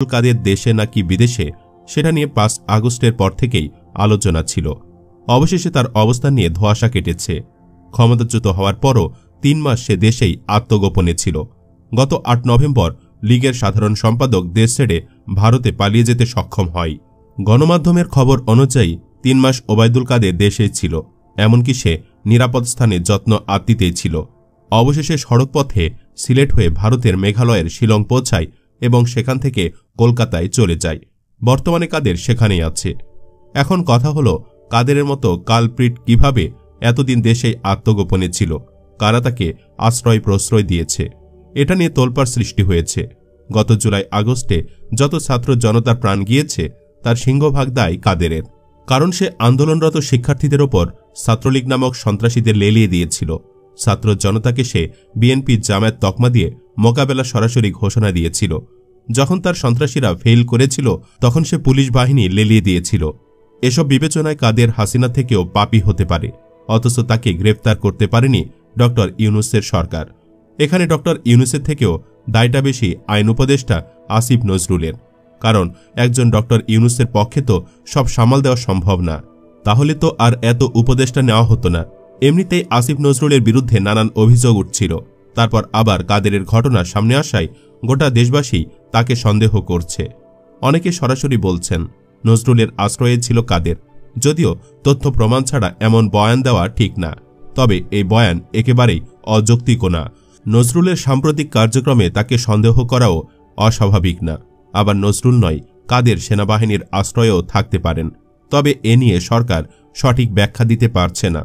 কাদের দেশে নাকি বিদেশে সেটা নিয়ে ৫ আগস্টের পর থেকেই আলোচনা ছিল। অবশেষে তার অবস্থান নিয়ে ধোঁয়াশা কেটেছে। ক্ষমতাচ্যুত হওয়ার পরও ৩ মাস সে দেশেই আত্মগোপনে ছিল। গত ৮ নভেম্বর লীগের সাধারণ সম্পাদক দেশ ছেড়ে ভারতে পালিয়ে যেতে সক্ষম হয়। গণমাধ্যমের খবর অনুযায়ী ৩ মাস ওবায়দুল কাদের দেশেই ছিল, এমনকি সে নিরাপদ স্থানে যত্ন আত্মীতেই ছিল। অবশেষে সড়কপথে সিলেট হয়ে ভারতের মেঘালয়ের শিলং পৌঁছায় এবং সেখান থেকে কলকাতায় চলে যায়। বর্তমানে কাদের সেখানেই আছে। এখন কথা হলো, কাদেরের মতো কালপ্রিট কিভাবে এতদিন দেশেই আত্মগোপনে ছিল, কারা তাকে আশ্রয় প্রশ্রয় দিয়েছে, এটা নিয়ে তোলপাড় সৃষ্টি হয়েছে। গত জুলাই আগস্টে যত ছাত্র জনতার প্রাণ গিয়েছে তার সিংহভাগ দায় কাদেরের, কারণ সে আন্দোলনরত শিক্ষার্থীদের ওপর ছাত্রলীগ নামক সন্ত্রাসীদের লেলিয়ে দিয়েছিল। ছাত্র জনতাকে সে বিএনপি জামায়াত তকমা দিয়ে মোকাবেলা সরাসরি ঘোষণা দিয়েছিল। যখন তার সন্ত্রাসীরা ফেল করেছিল তখন সে পুলিশ বাহিনী লেলিয়ে দিয়েছিল। এসব বিবেচনায় কাদের হাসিনা থেকেও পাপী হতে পারে, অথচ তাকে গ্রেফতার করতে পারেনি ড ইউনূসের সরকার। এখানে ড ইউনূসের থেকেও দায়টা বেশি আইন উপদেষ্টা আসিফ নজরুলের, কারণ একজন ড ইউনূসের পক্ষে তো সব সামাল দেওয়া সম্ভব না। তাহলে তো আর এত উপদেষ্টা নেওয়া হতো না। এমনিতেই আসিফ নজরুলের বিরুদ্ধে নানান অভিযোগ উঠছিল, তারপর আবার কাদেরের ঘটনা সামনে আসায় গোটা দেশবাসী তাকে সন্দেহ করছে। অনেকে সরাসরি বলছেন নজরুলের আশ্রয়ে ছিল কাদের, যদিও তথ্য প্রমাণ ছাড়া এমন বয়ান দেওয়া ঠিক না। তবে এই বয়ান একেবারেই অযৌক্তিকও না। নজরুলের সাম্প্রতিক কার্যক্রমে তাকে সন্দেহ করাও অস্বাভাবিক না। আবার নজরুল নয়, কাদের সেনাবাহিনীর আশ্রয়েও থাকতে পারেন। তবে এ নিয়ে সরকার সঠিক ব্যাখ্যা দিতে পারছে না।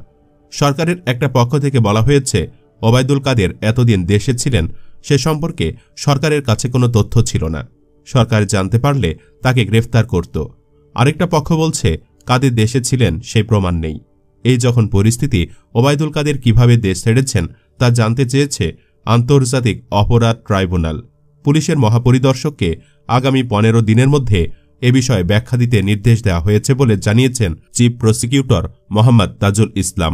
সরকারের একটা পক্ষ থেকে বলা হয়েছে, ওবায়দুল কাদের এতদিন দেশে ছিলেন সে সম্পর্কে সরকারের কাছে কোনো তথ্য ছিল না, সরকার জানতে পারলে তাকে গ্রেফতার করত। আরেকটা পক্ষ বলছে কাদের দেশে ছিলেন সেই প্রমাণ নেই। এই যখন পরিস্থিতি, ওবায়দুল কাদের কিভাবে দেশ ছেড়েছেন তা জানতে চেয়েছে আন্তর্জাতিক অপরাধ ট্রাইব্যুনাল। পুলিশের মহাপরিদর্শককে আগামী ১৫ দিনের মধ্যে এ বিষয়ে ব্যাখ্যা দিতে নির্দেশ দেওয়া হয়েছে বলে জানিয়েছেন chief prosecutor Mohammad Tajul Islam.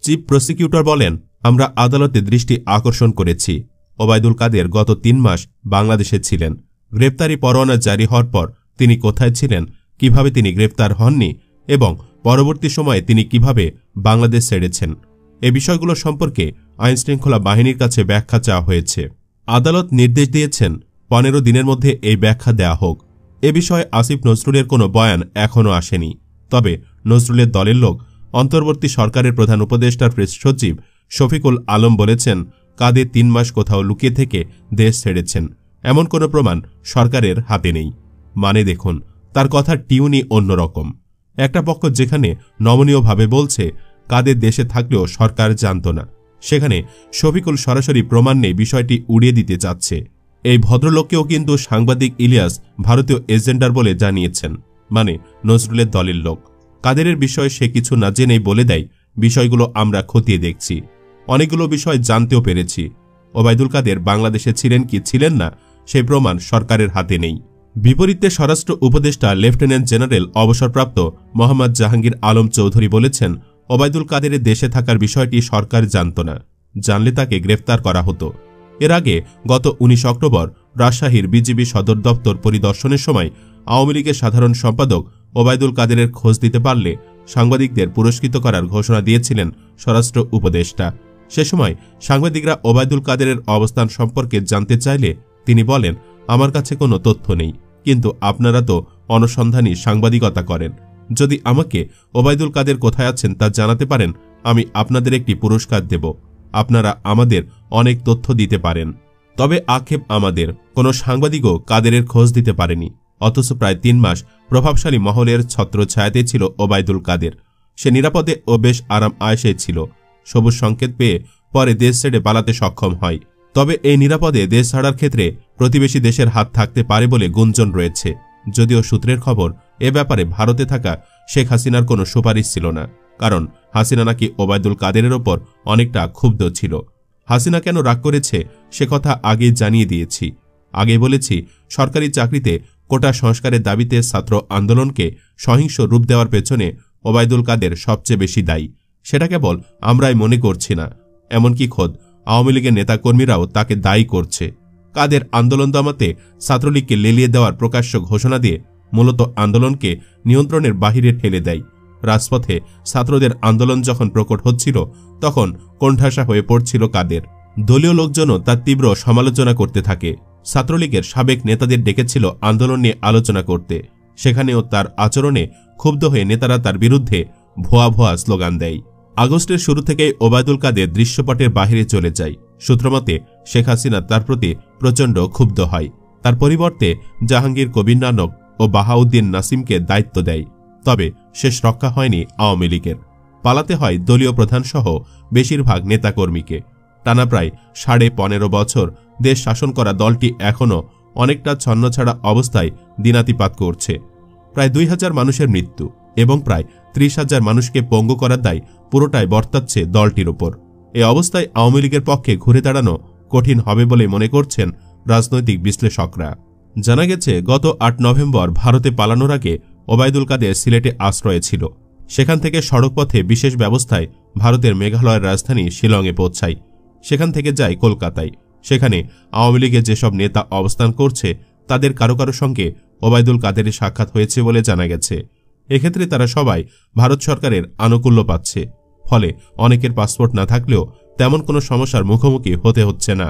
Chief prosecutor বলেন, আমরা আদালতে দৃষ্টি আকর্ষণ করেছি, ওবায়দুল কাদের গত ৩ মাস বাংলাদেশে ছিলেন। গ্রেপ্তারি পরোয়ানা জারি হওয়ার পর তিনি কোথায় ছিলেন, কিভাবে তিনি গ্রেপ্তার হননি এবং পরবর্তী সময়ে তিনি কিভাবে বাংলাদেশ ছেড়েছেন, এ বিষয়গুলো সম্পর্কে আইনশৃঙ্খলা বাহিনীর কাছে ব্যাখ্যা চাওয়া হয়েছে। আদালত নির্দেশ দিয়েছেন ১৫ দিনের মধ্যে এই ব্যাখ্যা দেয়া হোক। এ বিষয়ে আসিফ নজরুলের কোনো বয়ান এখনও আসেনি। তবে নজরুলের দলের লোক অন্তর্বর্তী সরকারের প্রধান উপদেষ্টার প্রেস সচিব শফিকুল আলম বলেছেন, কাদের ৩ মাস কোথাও লুকিয়ে থেকে দেশ ছেড়েছেন এমন কোনো প্রমাণ সরকারের হাতে নেই। মানে দেখুন, তার কথার টিউনই অন্যরকম। একটা পক্ষ যেখানে নমনীয়ভাবে বলছে কাদের দেশে থাকলেও সরকার জানত না, সেখানে শফিকুল সরাসরি প্রমাণ নেই বিষয়টি উড়িয়ে দিতে চাচ্ছে। এই ভদ্রলোককেও কিন্তু সাংবাদিক ইলিয়াস ভারতীয় এজেন্ডার বলে জানিয়েছেন, মানে নজরুলের দলের লোক। কাদেরের বিষয়ে সে কিছু না জেনেই বলে দেয় বিষয়গুলো আমরা খতিয়ে দেখছি, অনেকগুলো বিষয় জানতেও পেরেছি। ওবায়দুল কাদের বাংলাদেশে ছিলেন কি ছিলেন না সেই প্রমাণ সরকারের হাতে নেই। বিপরীতে স্বরাষ্ট্র উপদেষ্টা লেফটেন্যান্ট জেনারেল অবসরপ্রাপ্ত মোহাম্মদ জাহাঙ্গীর আলম চৌধুরী বলেছেন, ওবায়দুল কাদেরের দেশে থাকার বিষয়টি সরকার জানত না, জানলে তাকে গ্রেফতার করা হতো। এর আগে গত ১৯ অক্টোবর রাজশাহীর বিজিবি সদর দপ্তর পরিদর্শনের সময় আওয়ামী লীগের সাধারণ সম্পাদক ওবায়দুল কাদেরের খোঁজ দিতে পারলে সাংবাদিকদের পুরস্কৃত করার ঘোষণা দিয়েছিলেন স্বরাষ্ট্র উপদেষ্টা। সে সময় সাংবাদিকরা ওবায়দুল কাদেরের অবস্থান সম্পর্কে জানতে চাইলে তিনি বলেন, আমার কাছে কোনো তথ্য নেই, কিন্তু আপনারা তো অনুসন্ধানী সাংবাদিকতা করেন, যদি আমাকে ওবায়দুল কাদের কোথায় আছেন তা জানাতে পারেন, আমি আপনাদের একটি পুরস্কার দেব। আপনারা আমাদের অনেক তথ্য দিতে পারেন। তবে আক্ষেপ আমাদের, কোনো সাংবাদিকও কাদেরের খোঁজ দিতে পারেনি। অথচ প্রায় ৩ মাস প্রভাবশালী মহলের ছত্রছায়াতে ছিল ওবায়দুল কাদের। সে নিরাপদে ও বেশ আরাম আয়েশে ছিল। সবুজ সংকেত পেয়ে পরে দেশ ছেড়ে পালাতে সক্ষম হয়। তবে এই নিরাপদে দেশ ছাড়ার ক্ষেত্রে প্রতিবেশী দেশের হাত থাকতে পারে বলে গুঞ্জন রয়েছে। যদিও সূত্রের খবর, এ ব্যাপারে ভারতে থাকা শেখ হাসিনার কোনো সুপারিশ ছিল না, কারণ হাসিনা নাকি ওবায়দুল কাদেরের ওপর অনেকটা ক্ষুব্ধ ছিল। হাসিনা কেন রাগ করেছে সে কথা আগেই জানিয়ে দিয়েছি। আগে বলেছি, সরকারি চাকরিতে কোটা সংস্কারের দাবিতে ছাত্র আন্দোলনকে সহিংস রূপ দেওয়ার পেছনে ওবায়দুল কাদের সবচেয়ে বেশি দায়ী। সেটা কেবল আমরাই মনে করছি না, এমনকি খোদ আওয়ামী লীগের নেতাকর্মীরাও তাকে দায়ী করছে। কাদের আন্দোলন দমাতে ছাত্রলীগকে লেলিয়ে দেওয়ার প্রকাশ্য ঘোষণা দিয়ে মূলত আন্দোলনকে নিয়ন্ত্রণের বাহিরে ঠেলে দেয়। রাজপথে ছাত্রদের আন্দোলন যখন প্রকট হচ্ছিল তখন কোণঠাসা হয়ে পড়ছিল কাদের। দলীয় লোকজনও তার তীব্র সমালোচনা করতে থাকে। ছাত্রলীগের সাবেক নেতাদের ডেকেছিল আন্দোলন নিয়ে আলোচনা করতে, সেখানেও তার আচরণে ক্ষুব্ধ হয়ে নেতারা তার বিরুদ্ধে ভুয়া ভুয়া স্লোগান দেয়। আগস্টের শুরু থেকেই ওবায়দুল কাদের দৃশ্যপটের বাহিরে চলে যায়। সূত্রমতে শেখ হাসিনা তার প্রতি প্রচণ্ড ক্ষুব্ধ হয়। তার পরিবর্তে জাহাঙ্গীর কবির নানক ও বাহাউদ্দিন নাসিমকে দায়িত্ব দেয়। তবে শেষ রক্ষা হয়নি আওয়ামী লীগের। পালাতে হয় দলীয় প্রধানসহ বেশিরভাগ নেতাকর্মীকে। টানা প্রায় 15.5 বছর দেশ শাসন করা দলটি এখনও অনেকটা ছন্নছাড়া অবস্থায় দিনাতিপাত করছে। প্রায় 2000 মানুষের মৃত্যু এবং প্রায় 30,000 মানুষকে পঙ্গু করার দায় পুরোটাই বর্তাচ্ছে দলটির উপর। এ অবস্থায় আওয়ামী লীগের পক্ষে ঘুরে দাঁড়ানো কঠিন হবে বলে মনে করছেন রাজনৈতিক বিশ্লেষকরা। জানা গেছে গত 8 নভেম্বর ভারতে পালানোর আগে ওবায়দুল কাদের সিলেটে আশ্রয়ে ছিল। সেখান থেকে সড়কপথে বিশেষ ব্যবস্থায় ভারতের মেঘালয়ের রাজধানী শিলংয়ে পৌঁছায়। সেখান থেকে যায় কলকাতায়। সেখানে আওয়ামী লীগের যেসব নেতা অবস্থান করছে তাদের কারো কারো সঙ্গে ওবায়দুল কাদেরের সাক্ষাৎ হয়েছে বলে জানা গেছে। এক্ষেত্রে তারা সবাই ভারত সরকারের আনুকূল্য পাচ্ছে। ফলে অনেকের পাসপোর্ট না থাকলেও তেমন কোনো সমস্যার মুখোমুখি হতে হচ্ছে না।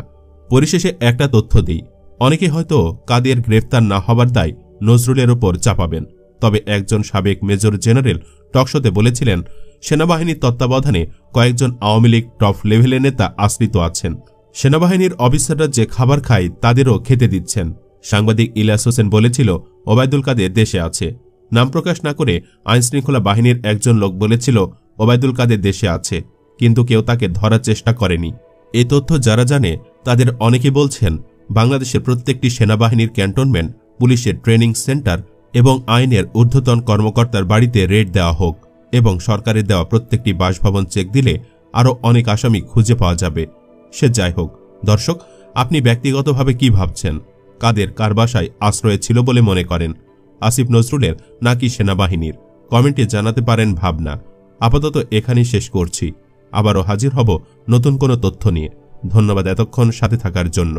পরিশেষে একটা তথ্য দিই, অনেকে হয়তো কাদের গ্রেফতার না হবার দায় নজরুলের ওপর চাপাবেন। তবে একজন সাবেক মেজর জেনারেল টকশোতে বলেছিলেন, সেনাবাহিনীর তত্ত্বাবধানে কয়েকজন আওয়ামী লীগ টপ লেভেলের নেতা আশ্রিত আছেন। সেনাবাহিনীর অফিসাররা যে খাবার খায় তাদেরও খেতে দিচ্ছেন। সাংবাদিক ইলিয়াস হোসেন বলেছিল, ওবায়দুল কাদের দেশে আছে। নাম প্রকাশ না করে আইনশৃঙ্খলা বাহিনীর একজন লোক বলেছিল, ওবায়দুল কাদের দেশে আছে, কিন্তু কেউ তাকে ধরার চেষ্টা করেনি। এই তথ্য যারা জানে তাদের অনেকে বলছেন, বাংলাদেশের প্রত্যেকটি সেনাবাহিনীর ক্যান্টনমেন্ট, পুলিশের ট্রেনিং সেন্টার এবং আইনের ঊর্ধ্বতন কর্মকর্তার বাড়িতে রেড দেওয়া হোক এবং সরকারের দেওয়া প্রত্যেকটি বাসভবন চেক দিলে আরও অনেক আসামি খুঁজে পাওয়া যাবে। সে যাই হোক, দর্শক, আপনি ব্যক্তিগতভাবে কি ভাবছেন? কাদের কার বাসায় আশ্রয়ে ছিল বলে মনে করেন? আসিফ নজরুলের নাকি সেনাবাহিনীর? কমেন্টে জানাতে পারেন ভাবনা। আপাতত এখানেই শেষ করছি। আবারও হাজির হব নতুন কোনো তথ্য নিয়ে। ধন্যবাদ এতক্ষণ সাথে থাকার জন্য।